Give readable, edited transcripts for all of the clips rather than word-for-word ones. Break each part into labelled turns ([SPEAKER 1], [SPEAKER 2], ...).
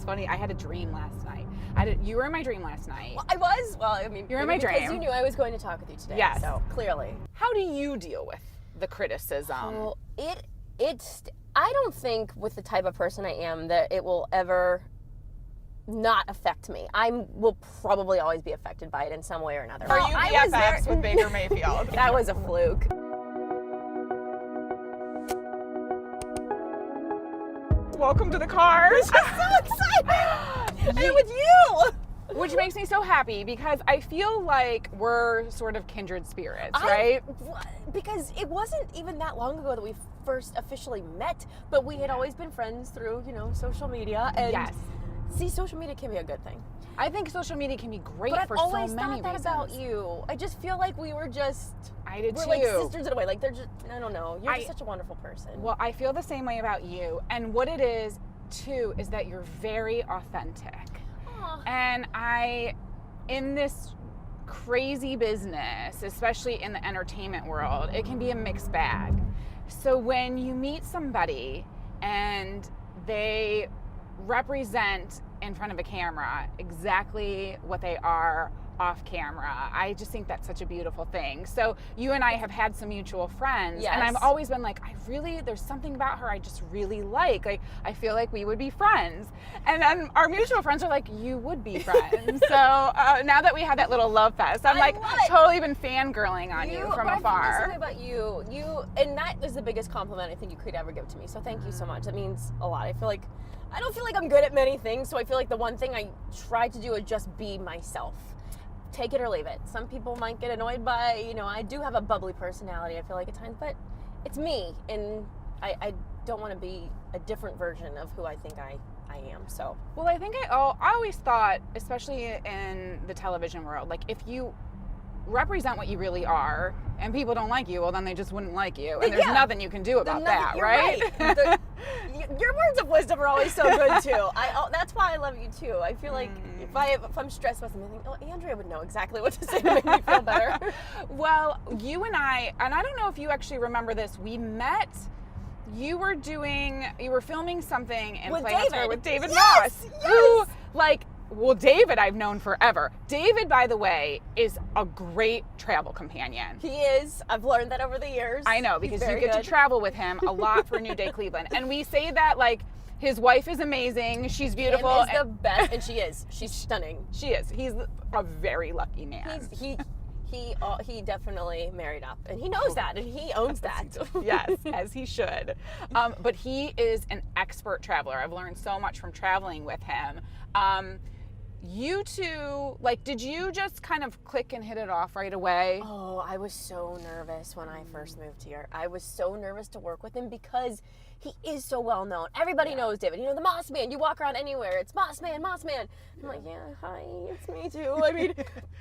[SPEAKER 1] funny. I had a dream last night. You were in my dream last night.
[SPEAKER 2] Well, I was. Well, I mean,
[SPEAKER 1] you're in my dream.
[SPEAKER 2] Because you knew I was going to talk with you today.
[SPEAKER 1] Yes.
[SPEAKER 2] So clearly.
[SPEAKER 1] How do you deal with the criticism?
[SPEAKER 2] Well, I don't think with the type of person I am that it will ever not affect me. I will probably always be affected by it in some way or another.
[SPEAKER 1] Are you BFFs with Baker Mayfield?
[SPEAKER 2] That was a fluke.
[SPEAKER 1] Welcome to the cars.
[SPEAKER 2] I'm so excited! And with you!
[SPEAKER 1] Which makes me so happy because I feel like we're sort of kindred spirits, right?
[SPEAKER 2] Because it wasn't even that long ago that we first officially met, but we had always been friends through, social media. And
[SPEAKER 1] yes.
[SPEAKER 2] See, social media can be a good thing.
[SPEAKER 1] I think social media can be great
[SPEAKER 2] but
[SPEAKER 1] for
[SPEAKER 2] I've
[SPEAKER 1] so
[SPEAKER 2] always
[SPEAKER 1] many
[SPEAKER 2] thought that
[SPEAKER 1] reasons.
[SPEAKER 2] about you. I just feel like we were just...
[SPEAKER 1] I did
[SPEAKER 2] we're
[SPEAKER 1] too.
[SPEAKER 2] Like sisters in a way. Like they're just... I don't know. You're just such a wonderful person.
[SPEAKER 1] Well, I feel the same way about you. And what it is, too, is that you're very authentic.
[SPEAKER 2] Aww.
[SPEAKER 1] And in this crazy business, especially in the entertainment world, it can be a mixed bag. So when you meet somebody and they represent in front of a camera exactly what they are off camera, I just think that's such a beautiful thing. So you and I have had some mutual friends,
[SPEAKER 2] yes.
[SPEAKER 1] and I've always been like, there's something about her I just really like. Like, I feel like we would be friends. And then our mutual friends are like, you would be friends. So now that we have that little love fest, I'm like totally been fangirling on you from afar.
[SPEAKER 2] I feel about you, and that is the biggest compliment I think you could ever give to me. So thank you so much. That means a lot. I don't feel like I'm good at many things, so I feel like the one thing I try to do is just be myself. Take it or leave it. Some people might get annoyed by, I do have a bubbly personality, I feel like at times, but it's me, and I don't want to be a different version of who I think I am, so.
[SPEAKER 1] Well, I think I always thought, especially in the television world, like if you represent what you really are and people don't like you, well then they just wouldn't like you, and there's nothing you can do about that, right?
[SPEAKER 2] Your words of wisdom are always so good too. That's why I love you too. I feel like if I'm stressed about something, I think, Andrea would know exactly what to say to make me feel better.
[SPEAKER 1] Well, you and I don't know if you actually remember this, we met. You were filming something in Plano with David Moss, who David I've known forever. David, by the way, is a great travel companion.
[SPEAKER 2] He is. I've learned that over the years.
[SPEAKER 1] I know, because you get to travel with him a lot for New Day Cleveland. And we say that like his wife is amazing, she's beautiful.
[SPEAKER 2] Kim is the best, and she is. She's stunning.
[SPEAKER 1] She is. He's a very lucky man.
[SPEAKER 2] He definitely married up, and he knows that, and he owns that.
[SPEAKER 1] Yes, as he should. But he is an expert traveler. I've learned so much from traveling with him. You two, did you just kind of click and hit it off right away?
[SPEAKER 2] Oh, I was so nervous when I first moved here. I was so nervous to work with him because he is so well known. Everybody knows David. The Moss Man. You walk around anywhere, it's Moss Man, Moss Man. I'm like, yeah, hi, it's me too. I mean,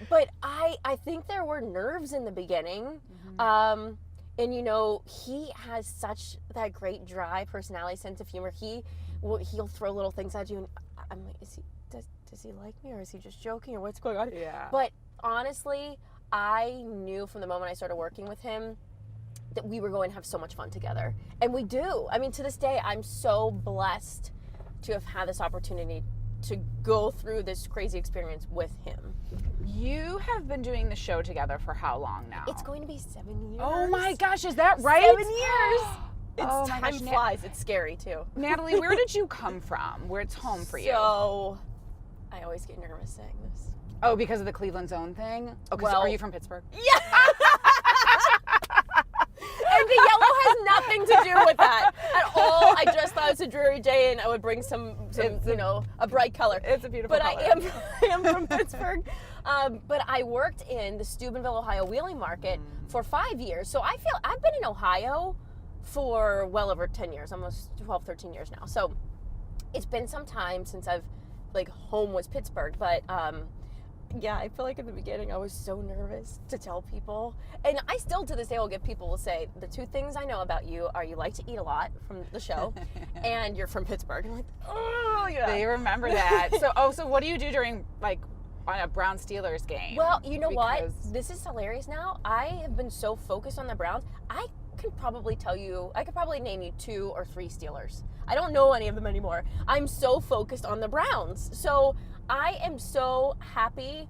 [SPEAKER 2] but I think there were nerves in the beginning. Mm-hmm. And he has such that great dry personality, sense of humor. He'll throw little things at you, and I'm like, does he like me, or is he just joking, or what's going on?
[SPEAKER 1] Yeah.
[SPEAKER 2] But honestly, I knew from the moment I started working with him that we were going to have so much fun together. And we do. I mean, to this day, I'm so blessed to have had this opportunity to go through this crazy experience with him.
[SPEAKER 1] You have been doing the show together for how long now?
[SPEAKER 2] It's going to be 7 years.
[SPEAKER 1] Oh my gosh, is that right?
[SPEAKER 2] 7 years! Time
[SPEAKER 1] gosh,
[SPEAKER 2] flies. It's scary too.
[SPEAKER 1] Natalie, where did you come from? Where's home for you?
[SPEAKER 2] So, I always get nervous saying this.
[SPEAKER 1] Oh, because of the Cleveland Zone thing? Okay, so are you from Pittsburgh?
[SPEAKER 2] Yeah! And the yellow has nothing to do with that at all. I just thought it was a dreary day and I would bring some a bright color.
[SPEAKER 1] It's a beautiful color.
[SPEAKER 2] I am from Pittsburgh. But I worked in the Steubenville, Ohio wheeling market for 5 years. So I feel I've been in Ohio for well over 10 years, almost 12, 13 years now. So it's been some time since I've, home was Pittsburgh. But yeah, I feel like in the beginning I was so nervous to tell people. And I still to this day will get people will say, the two things I know about you are you like to eat a lot from the show and you're from Pittsburgh. And I'm like, oh yeah.
[SPEAKER 1] They remember that. So what do you do during on a Brown Steelers game?
[SPEAKER 2] Well, you know what? This is hilarious now. I have been so focused on the Browns. I could probably name you 2 or 3 Steelers. I don't know any of them anymore. I'm so focused on the Browns. So I am so happy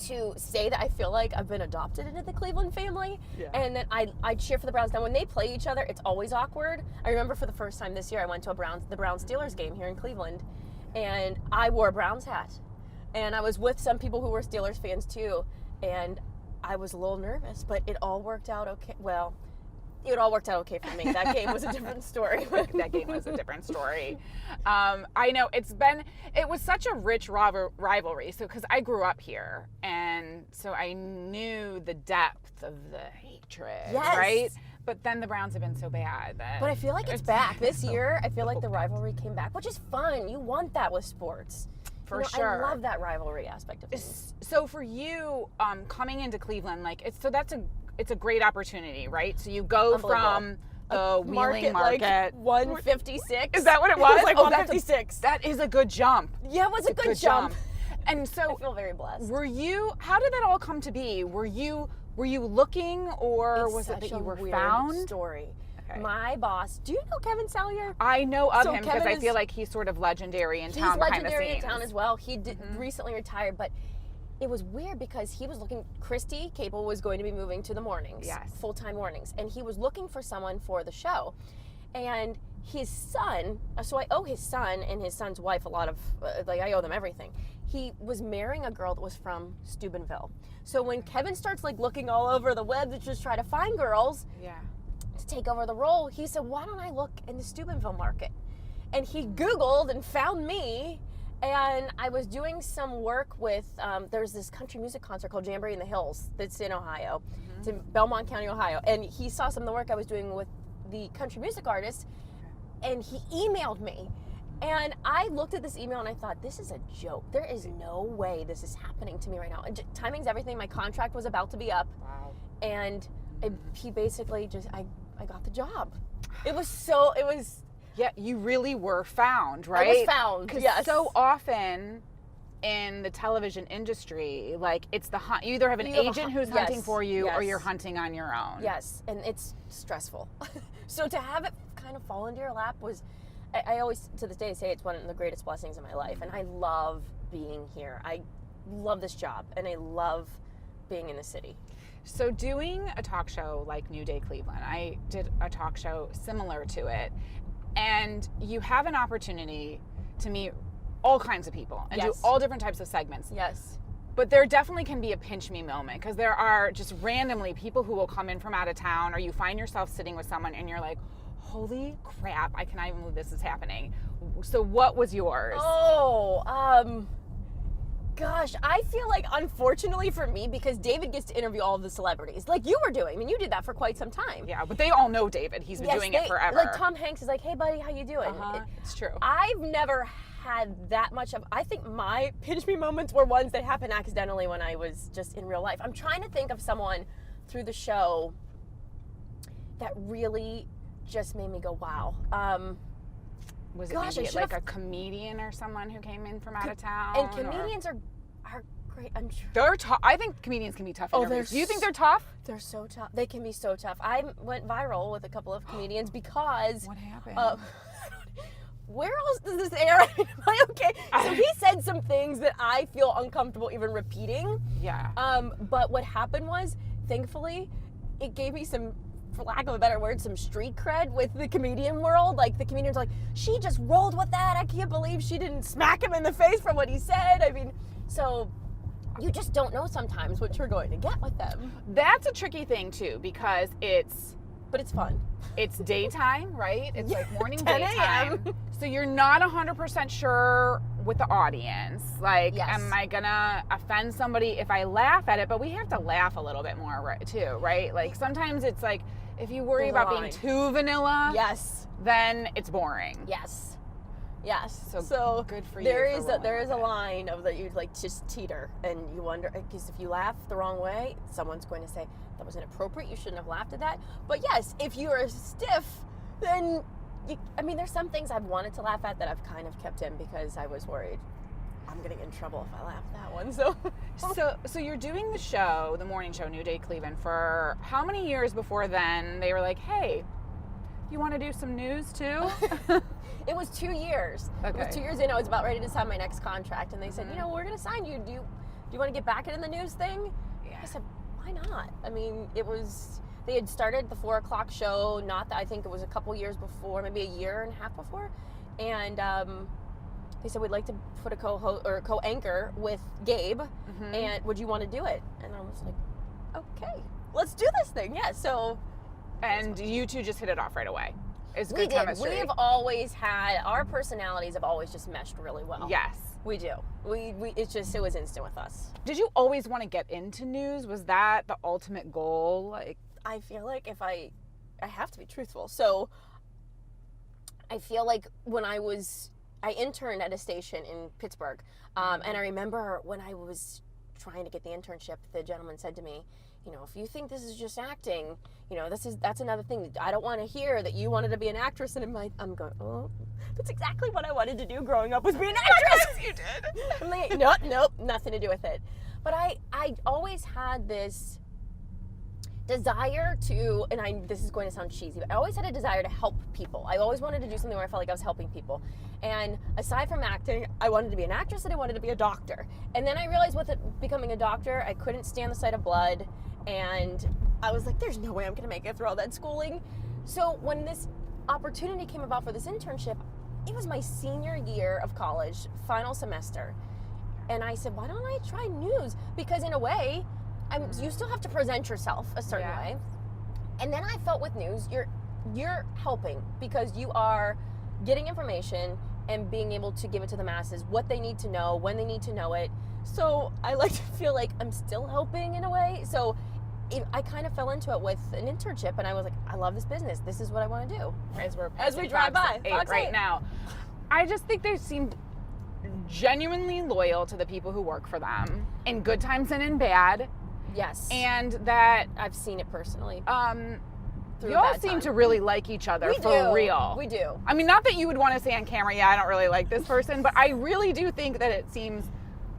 [SPEAKER 2] to say that I feel like I've been adopted into the Cleveland family, and that I cheer for the Browns. Now, when they play each other, it's always awkward. I remember for the first time this year, I went to the Browns-Steelers game here in Cleveland, and I wore a Browns hat, and I was with some people who were Steelers fans too, and I was a little nervous, but it all worked out okay. Well, it all worked out okay for me. That game was a different story.
[SPEAKER 1] That game was a different story. I know it was such a rich rivalry. So, because I grew up here, and so I knew the depth of the hatred, right? But then the Browns have been so bad that.
[SPEAKER 2] But I feel like it's back this year. I feel like the rivalry came back, which is fun. You want that with sports.
[SPEAKER 1] For sure.
[SPEAKER 2] I love that rivalry aspect of things.
[SPEAKER 1] So for you, coming into Cleveland, it's a great opportunity, right? So you go from the Wheeling market.
[SPEAKER 2] Like 156.
[SPEAKER 1] Is that what it was?
[SPEAKER 2] Like 156.
[SPEAKER 1] That is a good jump.
[SPEAKER 2] Yeah, it was a good jump.
[SPEAKER 1] And so
[SPEAKER 2] I feel very blessed.
[SPEAKER 1] How did that all come to be? Were you looking, or was it that you were found?
[SPEAKER 2] Story.
[SPEAKER 1] Okay.
[SPEAKER 2] My boss, do you know Kevin Salyer?
[SPEAKER 1] I know of him because I feel like he's sort of legendary in town behind the scenes. He's legendary in town
[SPEAKER 2] as well. He did recently retired, but it was weird because he was looking, Christy Cable was going to be moving to the mornings, full-time mornings, and he was looking for someone for the show. And his son, so I owe his son and his son's wife a lot of, I owe them everything. He was marrying a girl that was from Steubenville. So when Kevin starts looking all over the web to just try to find girls to take over the role, he said, why don't I look in the Steubenville market? And he Googled and found me. And I was doing some work with, there's this country music concert called Jamboree in the Hills that's in Ohio. It's in Belmont County, Ohio. And he saw some of the work I was doing with the country music artist, and he emailed me. And I looked at this email and I thought, this is a joke. There is no way this is happening to me right now. And timing's everything. My contract was about to be up.
[SPEAKER 1] Wow.
[SPEAKER 2] And he basically I got the job.
[SPEAKER 1] Yeah, you really were found, right?
[SPEAKER 2] I was found, yes.
[SPEAKER 1] So often in the television industry, it's the hunt. You either have an agent who's hunting for you, or you're hunting on your own.
[SPEAKER 2] Yes, and it's stressful. So to have it kind of fall into your lap was, I always, to this day, say it's one of the greatest blessings in my life. And I love being here. I love this job, and I love being in the city.
[SPEAKER 1] So doing a talk show like New Day Cleveland, I did a talk show similar to it. And you have an opportunity to meet all kinds of people and do all different types of segments.
[SPEAKER 2] Yes.
[SPEAKER 1] But there definitely can be a pinch me moment, because there are just randomly people who will come in from out of town, or you find yourself sitting with someone and you're like, holy crap, I cannot even believe this is happening. So what was yours?
[SPEAKER 2] Gosh, I feel like, unfortunately for me, because David gets to interview all of the celebrities, like you were doing. I mean, you did that for quite some time.
[SPEAKER 1] Yeah, but they all know David. He's been doing it forever.
[SPEAKER 2] Like Tom Hanks is like, hey, buddy, how you doing?
[SPEAKER 1] It's true.
[SPEAKER 2] I've never had that much of, I think my pinch me moments were ones that happened accidentally when I was just in real life. I'm trying to think of someone through the show that really just made me go, wow.
[SPEAKER 1] Was it maybe like a comedian or someone who came in from out of town?
[SPEAKER 2] And comedians are great. I'm sure.
[SPEAKER 1] They're tough. I think comedians can be tough. Do you think they're tough?
[SPEAKER 2] They're so tough. They can be so tough. I went viral with a couple of comedians because.
[SPEAKER 1] What happened?
[SPEAKER 2] Where else does this air? Am I okay? So he said some things that I feel uncomfortable even repeating.
[SPEAKER 1] Yeah.
[SPEAKER 2] But what happened was, thankfully, it gave me some, for lack of a better word, some street cred with the comedian world. Like, the comedians are like, she just rolled with that. I can't believe she didn't smack him in the face for what he said. I mean, so you just don't know sometimes what you're going to get with them.
[SPEAKER 1] That's a tricky thing, too, because
[SPEAKER 2] but it's fun.
[SPEAKER 1] It's daytime, right? It's like morning
[SPEAKER 2] 10
[SPEAKER 1] daytime. So you're not 100% sure with the audience. Like, am I gonna offend somebody if I laugh at it? But we have to laugh a little bit more, too, right? Like, sometimes it's like, if you worry about being too vanilla, then it's boring.
[SPEAKER 2] Yes.
[SPEAKER 1] So good for you.
[SPEAKER 2] There is a line of that you just teeter, and you wonder, because if you laugh the wrong way, someone's going to say that was inappropriate. You shouldn't have laughed at that. But yes, if you're stiff, then there's some things I've wanted to laugh at that I've kind of kept in because I was worried. I'm gonna get in trouble if I laugh at that one. So
[SPEAKER 1] So you're doing the show, the morning show, New Day Cleveland, for how many years before then they were like, hey, you want to do some news too?
[SPEAKER 2] it was 2 years.
[SPEAKER 1] Okay.
[SPEAKER 2] It was 2 years in. I was about ready to sign my next contract, and they said, you know, we're gonna sign you. Do you want to get back into the news thing?
[SPEAKER 1] Yeah.
[SPEAKER 2] I said, why not? I mean, they had started the 4 o'clock show. Not that I think it was a couple years before, maybe a year and a half before, and they said we'd like to put a co-anchor with Gabe, and would you want to do it? And I was like, okay, let's do this thing. Yeah. So,
[SPEAKER 1] and you two just hit it off right away. It's
[SPEAKER 2] we
[SPEAKER 1] good
[SPEAKER 2] did.
[SPEAKER 1] chemistry.
[SPEAKER 2] We have always had, our personalities have always just meshed really well.
[SPEAKER 1] Yes.
[SPEAKER 2] We do. It was instant with us.
[SPEAKER 1] Did you always want to get into news? Was that the ultimate goal? Like,
[SPEAKER 2] I feel like if I have to be truthful. So I feel like when I interned at a station in Pittsburgh, and I remember when I was trying to get the internship, the gentleman said to me, you know, if you think this is just acting, you know, that's another thing. I don't want to hear that you wanted to be an actress. And I'm going, oh, that's exactly what I wanted to do growing up, was be an actress.
[SPEAKER 1] you did.
[SPEAKER 2] I'm like, nope, nothing to do with it. But I always had this desire to, and this is going to sound cheesy, but I always had a desire to help people. I always wanted to do something where I felt like I was helping people. And aside from acting, I wanted to be an actress and I wanted to be a doctor. And then I realized with becoming a doctor, I couldn't stand the sight of blood. And I was like, there's no way I'm going to make it through all that schooling. So when this opportunity came about for this internship, it was my senior year of college, final semester. And I said, why don't I try news? Because in a way, you still have to present yourself a certain way. And then I felt with news, you're helping because you are getting information and being able to give it to the masses, what they need to know, when they need to know it. So I like to feel like I'm still helping in a way. So I kind of fell into it with an internship, and I was like, I love this business. This is what I want to do. As we drive by
[SPEAKER 1] Fox 8 now. I just think they seem genuinely loyal to the people who work for them, in good times and in bad.
[SPEAKER 2] Yes.
[SPEAKER 1] And that
[SPEAKER 2] I've seen it personally.
[SPEAKER 1] You all seem to really like each other for real.
[SPEAKER 2] We do.
[SPEAKER 1] I mean, not that you would want to say on camera, yeah, I don't really like this person, but I really do think that it seems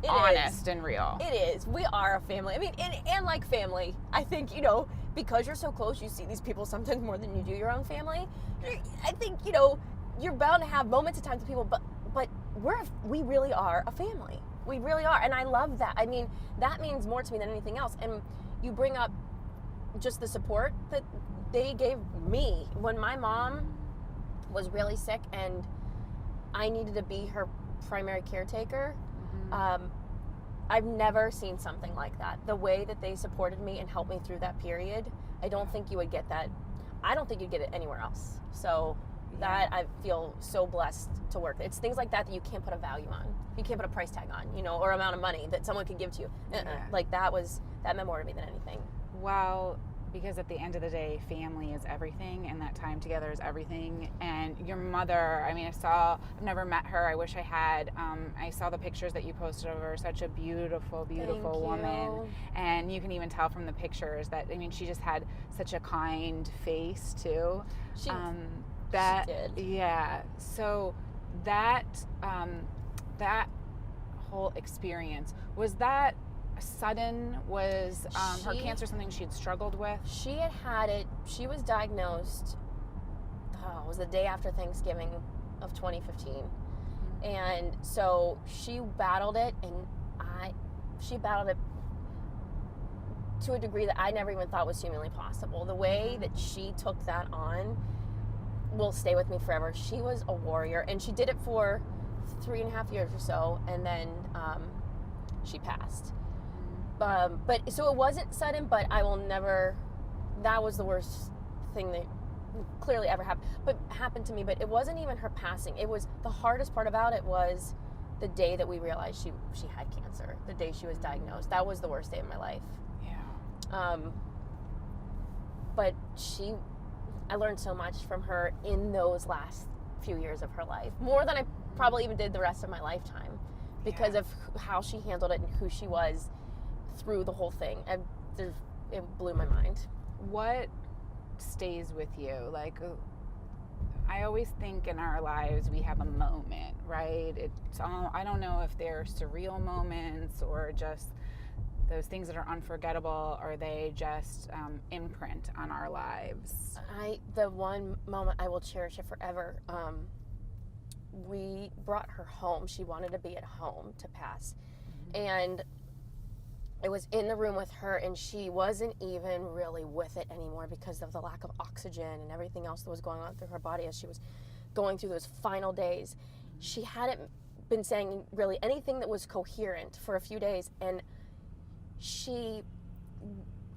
[SPEAKER 1] honest and real.
[SPEAKER 2] It is. We are a family. I mean, and like family, I think, you know, because you're so close, you see these people sometimes more than you do your own family. I think, you know, you're bound to have moments of times with people, but we really are a family. We really are. And I love that. I mean, that means more to me than anything else. And you bring up just the support that they gave me when my mom was really sick and I needed to be her primary caretaker. I've never seen something like that. The way that they supported me and helped me through that period, I don't think you would get that. I don't think you'd get it anywhere else. So that I feel so blessed to work. It's things like that you can't put a value on. You can't put a price tag on, you know, or amount of money that someone could give to you. Like that meant more to me than anything.
[SPEAKER 1] Well, because at the end of the day, family is everything, and that time together is everything. And your mother, I mean, I've never met her. I wish I had. I saw the pictures that you posted of her. Such a beautiful, beautiful woman. And you can even tell from the pictures that, I mean, she just had such a kind face too.
[SPEAKER 2] She did.
[SPEAKER 1] Yeah. So that whole experience, was that sudden? Was her cancer something she had struggled with?
[SPEAKER 2] She had it. She was diagnosed, it was the day after Thanksgiving of 2015. And so she battled it, and she battled it to a degree that I never even thought was humanly possible. The way that she took that on will stay with me forever. She was a warrior, and she did it for 3.5 years or so, and then she passed. But so it wasn't sudden, but I will never, that was the worst thing that clearly ever happened to me. But it wasn't even her passing. It was, the hardest part about it was the day that we realized she had cancer, the day she was diagnosed. That was the worst day of my life.
[SPEAKER 1] Yeah.
[SPEAKER 2] But I learned so much from her in those last few years of her life, more than I probably even did the rest of my lifetime, because of how she handled it and who she was through the whole thing. It blew my mind.
[SPEAKER 1] What stays with you? Like, I always think in our lives we have a moment, right? It's all, I don't know if they're surreal moments or just those things that are unforgettable, or they just imprint on our lives.
[SPEAKER 2] The one moment I will cherish it forever. We brought her home. She wanted to be at home to pass. And I was in the room with her, and she wasn't even really with it anymore because of the lack of oxygen and everything else that was going on through her body as she was going through those final days. She hadn't been saying really anything that was coherent for a few days, and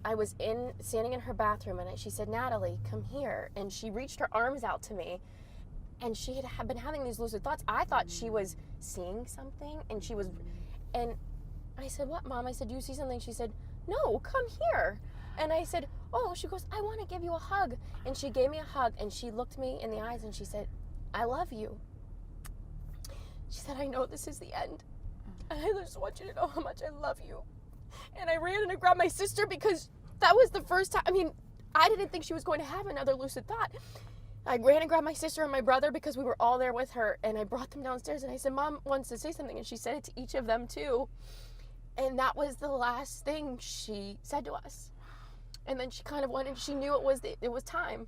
[SPEAKER 2] I was standing in her bathroom, and she said, "Natalie, come here." And she reached her arms out to me, and she had been having these lucid thoughts. I thought she was seeing something, and I said, "What, Mom?" I said, "Do you see something?" She said, "No, come here." And I said, "Oh," she goes, "I want to give you a hug." And she gave me a hug, and she looked me in the eyes, and she said, "I love you." She said, "I know this is the end, and I just want you to know how much I love you." And I ran and I grabbed my sister because that was the first time. I mean, I didn't think she was going to have another lucid thought. I ran and grabbed my sister and my brother because we were all there with her, and I brought them downstairs, and I said, "Mom wants to say something," and she said it to each of them too. And that was the last thing she said to us. And then she kind of went, and she knew it was time.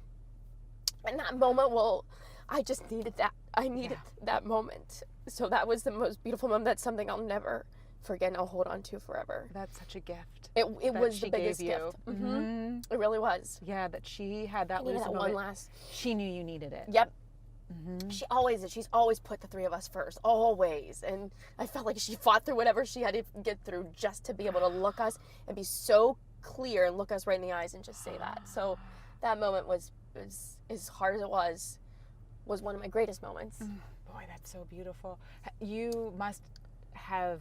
[SPEAKER 2] And that moment, I just needed that. I needed that moment. So that was the most beautiful moment. That's something I'll never forget and I'll hold on to forever.
[SPEAKER 1] That's such a gift.
[SPEAKER 2] It was the biggest gift.
[SPEAKER 1] Mm-hmm.
[SPEAKER 2] It really was.
[SPEAKER 1] Yeah, that she had that lucid
[SPEAKER 2] that
[SPEAKER 1] moment.
[SPEAKER 2] one last.
[SPEAKER 1] She knew you needed it.
[SPEAKER 2] Yep.
[SPEAKER 1] Mm-hmm.
[SPEAKER 2] She always did. She's always put the three of us first, always. And I felt like she fought through whatever she had to get through just to be able to look us and be so clear and look us right in the eyes and just say that. So that moment was as hard as it was one of my greatest moments.
[SPEAKER 1] Boy, that's so beautiful. You must have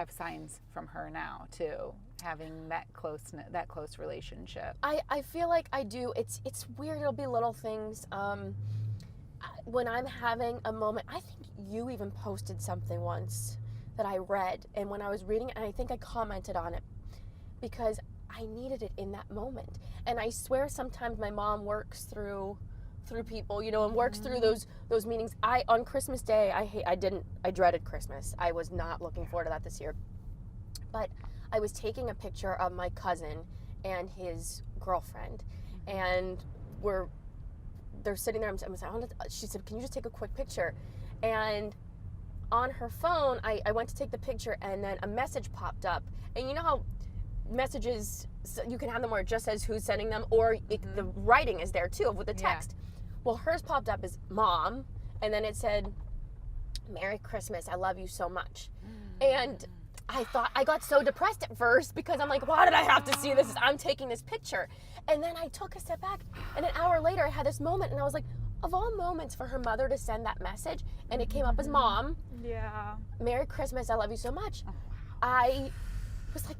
[SPEAKER 1] signs from her now too, having that close relationship.
[SPEAKER 2] I feel like I do. It's weird. It'll be little things. When I'm having a moment, I think you even posted something once that I read, and when I was reading it, and I think I commented on it because I needed it in that moment. And I swear sometimes my mom works through people, and works through those meetings. On Christmas Day, I dreaded Christmas. I was not looking forward to that this year. But I was taking a picture of my cousin and his girlfriend, and they're sitting there. She said, "Can you just take a quick picture?" And on her phone, I went to take the picture, and then a message popped up. And you know how messages, you can have them where it just says who's sending them, or the writing is there too with the text. Well, hers popped up as Mom, and then it said, "Merry Christmas, I love you so much." And I got so depressed at first because I'm like, why did I have to see this? I'm taking this picture. And then I took a step back, and an hour later I had this moment, and I was like, of all moments for her mother to send that message, and it came up as Mom. Yeah. "Merry Christmas, I love you so much." Oh, wow. I was like,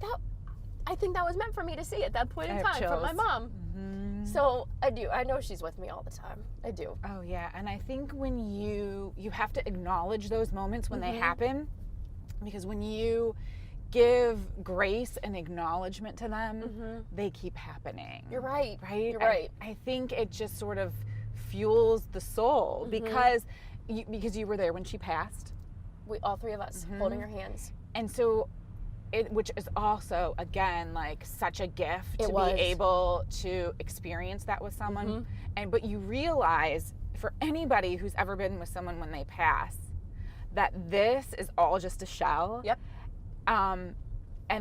[SPEAKER 2] I think that was meant for me to see at that point in time from my mom. So I do. I know she's with me all the time. I do.
[SPEAKER 1] Oh yeah, and I think when you have to acknowledge those moments when they happen, because when you give grace and acknowledgement to them, they keep happening.
[SPEAKER 2] You're right.
[SPEAKER 1] Right?
[SPEAKER 2] You're right.
[SPEAKER 1] I think it just sort of fuels the soul because you were there when she passed.
[SPEAKER 2] We all three of us holding her hands.
[SPEAKER 1] And so which is also, again, like such a gift to be able to experience that with someone. But you realize, for anybody who's ever been with someone when they pass, that this is all just a shell.
[SPEAKER 2] Yep.
[SPEAKER 1] And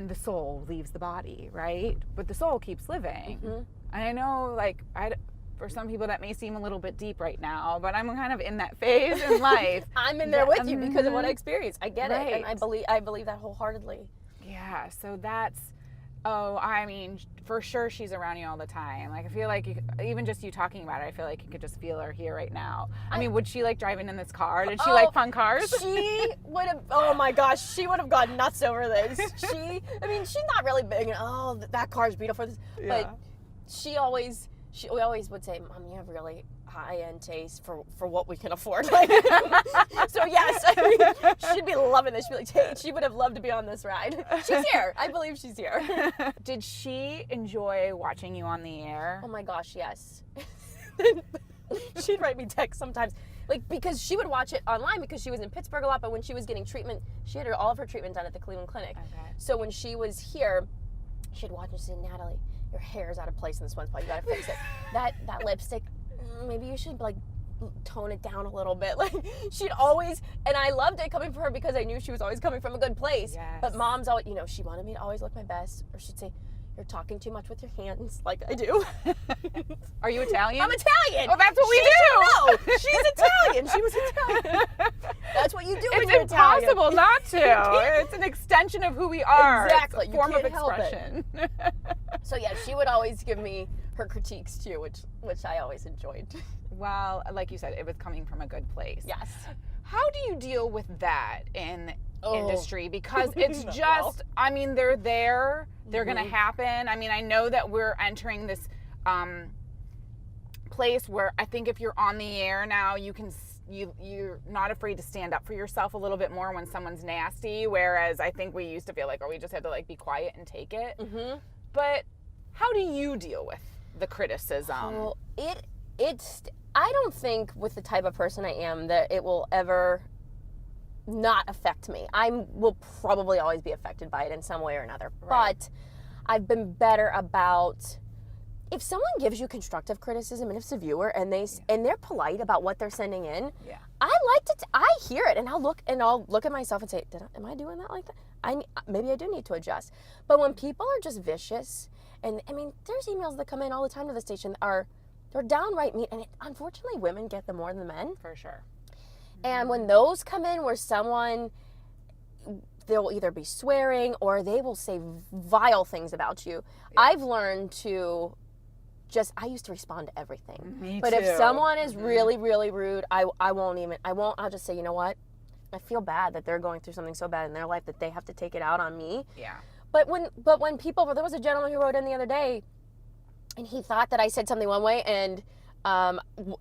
[SPEAKER 1] the soul leaves the body, right? But the soul keeps living. And I know, like, for some people that may seem a little bit deep right now, but I'm kind of in that phase in life.
[SPEAKER 2] I'm in there with you because of what I experienced. I get
[SPEAKER 1] Right.
[SPEAKER 2] it, and I believe that wholeheartedly.
[SPEAKER 1] Yeah, so that's, I mean, for sure she's around you all the time. Like, I feel like even just you talking about it, I feel like you could just feel her here right now. I mean, would she like driving in this car? Did she like fun cars?
[SPEAKER 2] She would have, oh my gosh, she would have gone nuts over this. She's not really big, and that car's beautiful. But we always would say, "Mom, you have really high-end taste for what we can afford." So yes, she'd be loving this. She would have loved to be on this ride. She's here. I believe she's here.
[SPEAKER 1] Did she enjoy watching you on the air?
[SPEAKER 2] Oh my gosh, yes. she'd write me texts sometimes, like, because she would watch it online because she was in Pittsburgh a lot, but when she was getting treatment, she had all of her treatment done at the Cleveland Clinic.
[SPEAKER 1] Okay.
[SPEAKER 2] So when she was here, she'd watch and say, Natalie, your hair's out of place in this one spot. You gotta fix it. That lipstick, maybe you should like tone it down a little bit. Like, she'd always, and I loved it coming from her because I knew she was always coming from a good place.
[SPEAKER 1] Yes.
[SPEAKER 2] But mom's always, you know, she wanted me to always look my best, or she'd say, you're talking too much with your hands, like I do.
[SPEAKER 1] Are you Italian?
[SPEAKER 2] I'm Italian.
[SPEAKER 1] Oh, that's what we
[SPEAKER 2] She
[SPEAKER 1] do.
[SPEAKER 2] should know. She's Italian. She was Italian. That's what you do when
[SPEAKER 1] It's
[SPEAKER 2] you're Italian.
[SPEAKER 1] impossible not to. It's an extension of who we are.
[SPEAKER 2] Exactly.
[SPEAKER 1] It's a
[SPEAKER 2] You
[SPEAKER 1] form of
[SPEAKER 2] can't help it.
[SPEAKER 1] expression.
[SPEAKER 2] So yeah, she would always give me her critiques too, which I always enjoyed.
[SPEAKER 1] Well, like you said, it was coming from a good place.
[SPEAKER 2] Yes.
[SPEAKER 1] How do you deal with that in industry? Because it's
[SPEAKER 2] Well.
[SPEAKER 1] just, I mean, they're there. They're
[SPEAKER 2] Mm-hmm.
[SPEAKER 1] going to happen. I mean, I know that we're entering this place where I think if you're on the air now, you're not afraid to stand up for yourself a little bit more when someone's nasty. Whereas I think we used to feel like, we just had to like be quiet and take it.
[SPEAKER 2] Mm-hmm.
[SPEAKER 1] But how do you deal with the criticism?
[SPEAKER 2] Well, it's. I don't think with the type of person I am that it will ever not affect me. I will probably always be affected by it in some way or another.
[SPEAKER 1] Right.
[SPEAKER 2] But I've been better about, if someone gives you constructive criticism, and if it's a viewer and they're polite about what they're sending in,
[SPEAKER 1] Yeah.
[SPEAKER 2] I like to. I hear it and I'll look at myself and say, am I doing that like that? Maybe I do need to adjust. But when people are just vicious, and I mean, there's emails that come in all the time to the station that they're downright mean, and unfortunately, women get them more than the men.
[SPEAKER 1] For sure.
[SPEAKER 2] And when those come in, where they'll either be swearing or they will say vile things about you. Yeah. I've learned to I used to respond to everything.
[SPEAKER 1] Me
[SPEAKER 2] but
[SPEAKER 1] too.
[SPEAKER 2] If someone is really, really rude, I'll just say, you know what? I feel bad that they're going through something so bad in their life that they have to take it out on me.
[SPEAKER 1] Yeah.
[SPEAKER 2] But when people, there was a gentleman who wrote in the other day, and he thought that I said something one way, and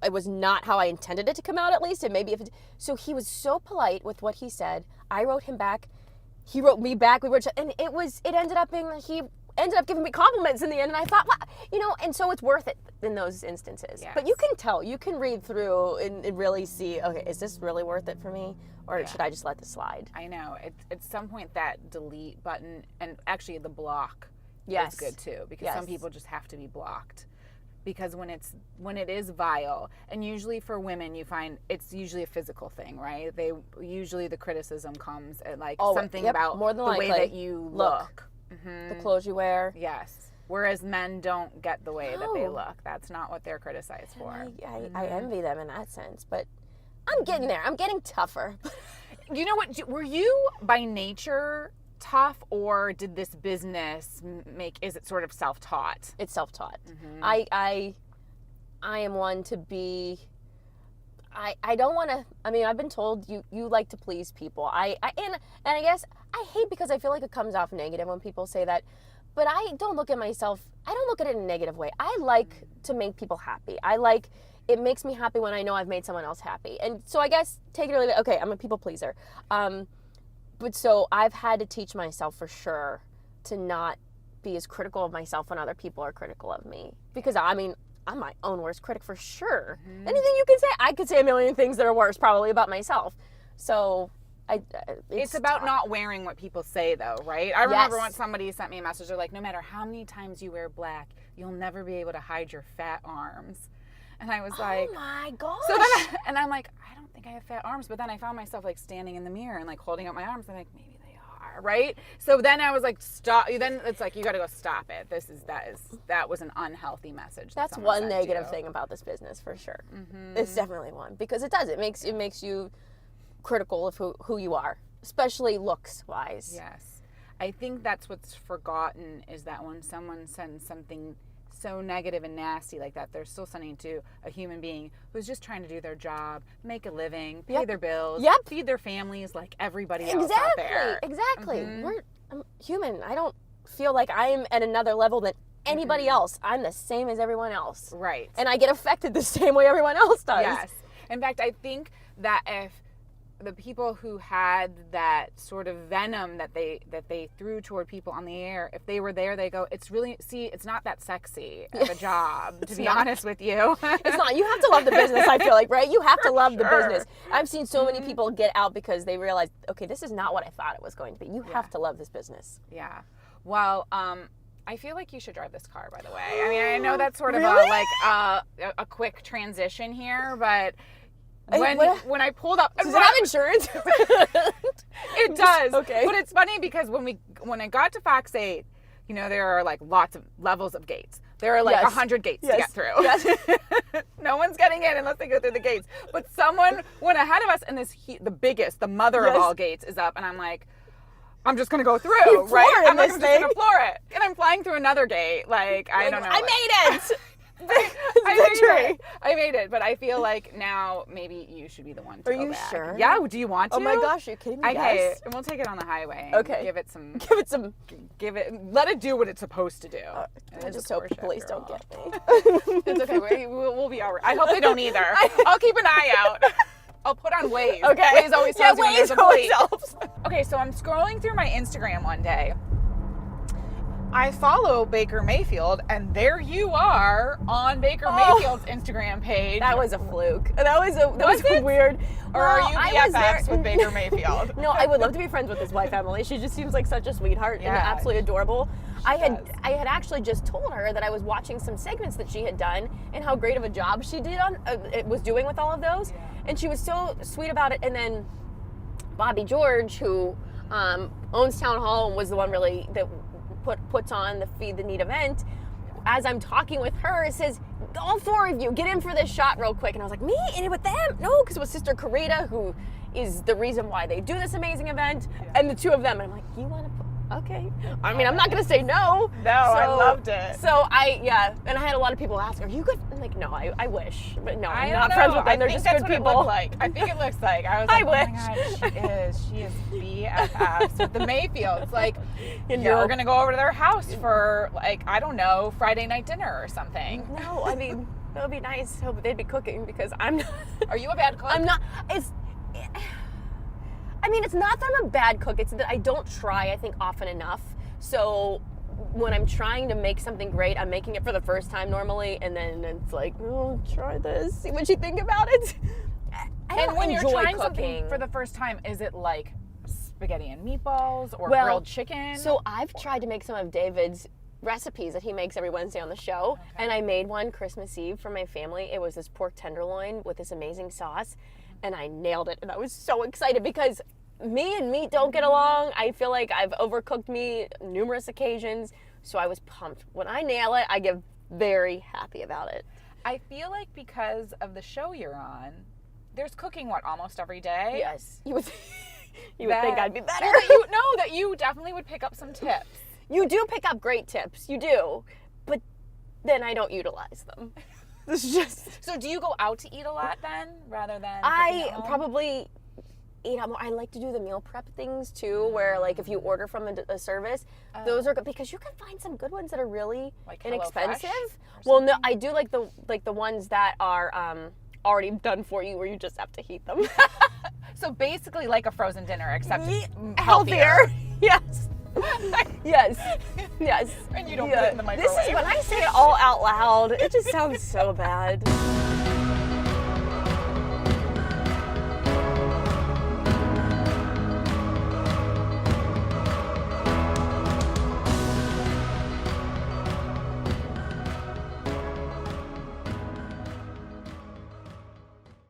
[SPEAKER 2] it was not how I intended it to come out, at least. And maybe so he was so polite with what he said. I wrote him back. He wrote me back. And it ended up being that he ended up giving me compliments in the end. And I thought, well, and so it's worth it in those instances.
[SPEAKER 1] Yes.
[SPEAKER 2] But you can tell, you can read through and really see, okay, is this really worth it for me? Or should I just let this slide?
[SPEAKER 1] I know. At some point, that delete button, and actually the block
[SPEAKER 2] Yes.
[SPEAKER 1] is good too, because some people just have to be blocked. Because when it is vile, and usually for women, you find it's usually a physical thing, right? Usually the criticism comes at like something about
[SPEAKER 2] more than
[SPEAKER 1] the way
[SPEAKER 2] likely.
[SPEAKER 1] that you look.
[SPEAKER 2] The clothes you wear.
[SPEAKER 1] Yes. Whereas men don't get the way that they look. That's not what they're criticized for.
[SPEAKER 2] I envy them in that sense, but I'm getting there. I'm getting tougher.
[SPEAKER 1] You know what? Were you by nature tough, or did this business is it sort of self-taught?
[SPEAKER 2] It's self-taught.
[SPEAKER 1] Mm-hmm.
[SPEAKER 2] I am one to be, I don't want to, I mean, I've been told you like to please people. And I guess I hate, because I feel like it comes off negative when people say that, but I don't look at myself, I don't look at it in a negative way. I like to make people happy. It makes me happy when I know I've made someone else happy. And so I guess, take it or leave it, okay, I'm a people pleaser. But so I've had to teach myself for sure to not be as critical of myself when other people are critical of me. Because I mean, I'm my own worst critic for sure. Mm-hmm. Anything you can say, I could say a million things that are worse probably about myself. So
[SPEAKER 1] it's about not wearing what people say though, right? I remember once somebody sent me a message, they're like, no matter how many times you wear black, you'll never be able to hide your fat arms. And I was like,
[SPEAKER 2] oh my gosh.
[SPEAKER 1] So then I'm like, I don't think I have fat arms. But then I found myself like standing in the mirror and like holding up my arms. I'm like, maybe they are, right? So then I was like, stop. Then it's like, you got to go stop it. That was an unhealthy message.
[SPEAKER 2] That's one negative thing about this business for sure. Mm-hmm. It's definitely one, because it does. It makes you critical of who you are, especially looks wise.
[SPEAKER 1] Yes. I think that's what's forgotten, is that when someone sends something so negative and nasty like that, they're still sending to a human being who's just trying to do their job, make a living, pay their bills, feed their families like everybody else out there.
[SPEAKER 2] Exactly. Mm-hmm. I'm human. I don't feel like I'm at another level than anybody else. I'm the same as everyone else.
[SPEAKER 1] Right.
[SPEAKER 2] And I get affected the same way everyone else does.
[SPEAKER 1] Yes. In fact, I think that if the people who had that sort of venom that they threw toward people on the air, if they were there, they go, it's not that sexy of a job, to be honest with you.
[SPEAKER 2] It's not. You have to love the business, I feel like, right? You have to love the
[SPEAKER 1] sure.
[SPEAKER 2] business. I've seen so many people get out because they realize, okay, this is not what I thought it was going to be. You have to love this business.
[SPEAKER 1] Yeah. Well, I feel like you should drive this car, by the way. I mean, I know that's sort of
[SPEAKER 2] Really?
[SPEAKER 1] a quick transition here, but when I pulled up,
[SPEAKER 2] Does it have insurance?
[SPEAKER 1] It does.
[SPEAKER 2] Okay.
[SPEAKER 1] But it's funny because when I got to Fox 8, you know, there are like lots of levels of gates. There are like 100 gates to get through.
[SPEAKER 2] Yes.
[SPEAKER 1] No one's getting in unless they go through the gates. But someone went ahead of us, and the mother of all gates is up, and I'm like, I'm just gonna go through, right? I'm just gonna floor it, and I'm flying through another gate. Like I don't know.
[SPEAKER 2] I made it.
[SPEAKER 1] I made it, but I feel like now maybe you should be the one to
[SPEAKER 2] Are
[SPEAKER 1] go
[SPEAKER 2] you
[SPEAKER 1] back.
[SPEAKER 2] sure?
[SPEAKER 1] Yeah. Do you want to?
[SPEAKER 2] Oh my gosh, are you kidding me?
[SPEAKER 1] Okay,
[SPEAKER 2] Yes.
[SPEAKER 1] and we'll take it on the highway.
[SPEAKER 2] Okay.
[SPEAKER 1] Give it some.
[SPEAKER 2] Let
[SPEAKER 1] Let it do what it's supposed to do.
[SPEAKER 2] I just hope the police don't get me.
[SPEAKER 1] It's okay. We'll be all right. I hope they don't either. I'll keep an eye out. I'll put on Waze.
[SPEAKER 2] Okay.
[SPEAKER 1] Waze always tells you when there's a police.
[SPEAKER 2] helps.
[SPEAKER 1] Okay, so I'm scrolling through my Instagram one day. I follow Baker Mayfield, and there you are on Baker Mayfield's Instagram page.
[SPEAKER 2] That was a fluke. That was
[SPEAKER 1] it?
[SPEAKER 2] weird.
[SPEAKER 1] Or are you
[SPEAKER 2] I was
[SPEAKER 1] BFFs
[SPEAKER 2] there-
[SPEAKER 1] with Baker Mayfield?
[SPEAKER 2] No, I would love to be friends with his wife, Emily. She just seems like such a sweetheart and
[SPEAKER 1] Yeah,
[SPEAKER 2] absolutely adorable. I
[SPEAKER 1] does.
[SPEAKER 2] had actually just told her that I was watching some segments that she had done and how great of a job she did was doing with all of those, and she was so sweet about it. And then Bobby George, who owns Town Hall and was the one really that puts on the Feed the Need event, as I'm talking with her, it says, all four of you, get in for this shot real quick. And I was like, me? In it with them? No, because it was Sister Karita, who is the reason why they do this amazing event, and the two of them. And I'm like, you want to put, okay. I mean, I'm not going to say no.
[SPEAKER 1] No, I loved it.
[SPEAKER 2] So and I had a lot of people ask, are you good? I'm like, no, I wish. But no, I'm not
[SPEAKER 1] don't
[SPEAKER 2] friends
[SPEAKER 1] know.
[SPEAKER 2] with them. They're
[SPEAKER 1] I think
[SPEAKER 2] just
[SPEAKER 1] that's
[SPEAKER 2] good
[SPEAKER 1] what
[SPEAKER 2] people.
[SPEAKER 1] It looked like. I think it looks like. I was like,
[SPEAKER 2] I
[SPEAKER 1] oh my God, she is BFFs with the Mayfields. Like,
[SPEAKER 2] You
[SPEAKER 1] you're
[SPEAKER 2] know.
[SPEAKER 1] going to go over to their house for, like, I don't know, Friday night dinner or something.
[SPEAKER 2] No, I mean, that would be nice. Hope they'd be cooking because I'm not.
[SPEAKER 1] Are you a bad cook?
[SPEAKER 2] I'm not. I mean, it's not that I'm a bad cook. It's that I don't try, I think, often enough. So when I'm trying to make something great, I'm making it for the first time normally, and then it's like, oh, try this. See what you think about it. I don't
[SPEAKER 1] And when you're
[SPEAKER 2] enjoy
[SPEAKER 1] trying
[SPEAKER 2] cooking
[SPEAKER 1] something for the first time, is it like spaghetti and meatballs or
[SPEAKER 2] Well,
[SPEAKER 1] grilled chicken?
[SPEAKER 2] So I've tried to make some of David's recipes that he makes every Wednesday on the show, and I made one Christmas Eve for my family. It was this pork tenderloin with this amazing sauce, and I nailed it, and I was so excited because me and meat don't get along. I feel like I've overcooked meat numerous occasions, so I was pumped. When I nail it, I get very happy about it.
[SPEAKER 1] I feel like because of the show you're on, there's cooking, almost every day?
[SPEAKER 2] Yes, you would think I'd be better.
[SPEAKER 1] Well, that you definitely would pick up some tips.
[SPEAKER 2] You do pick up great tips, you do, but then I don't utilize them. This is just...
[SPEAKER 1] So do you go out to eat a lot then, rather than
[SPEAKER 2] I
[SPEAKER 1] cooking at home?
[SPEAKER 2] probably eat out more. I like to do the meal prep things too, where like if you order from a service, those are good because you can find some good ones that are really
[SPEAKER 1] Like
[SPEAKER 2] inexpensive.
[SPEAKER 1] HelloFresh
[SPEAKER 2] Well, no, I do like the ones that are already done for you, where you just have to heat them.
[SPEAKER 1] So basically like a frozen dinner, except
[SPEAKER 2] Healthier. Yes. Yes. Yes.
[SPEAKER 1] And you don't put it in the
[SPEAKER 2] This is
[SPEAKER 1] microwave.
[SPEAKER 2] when I say it all out loud, it just sounds so bad.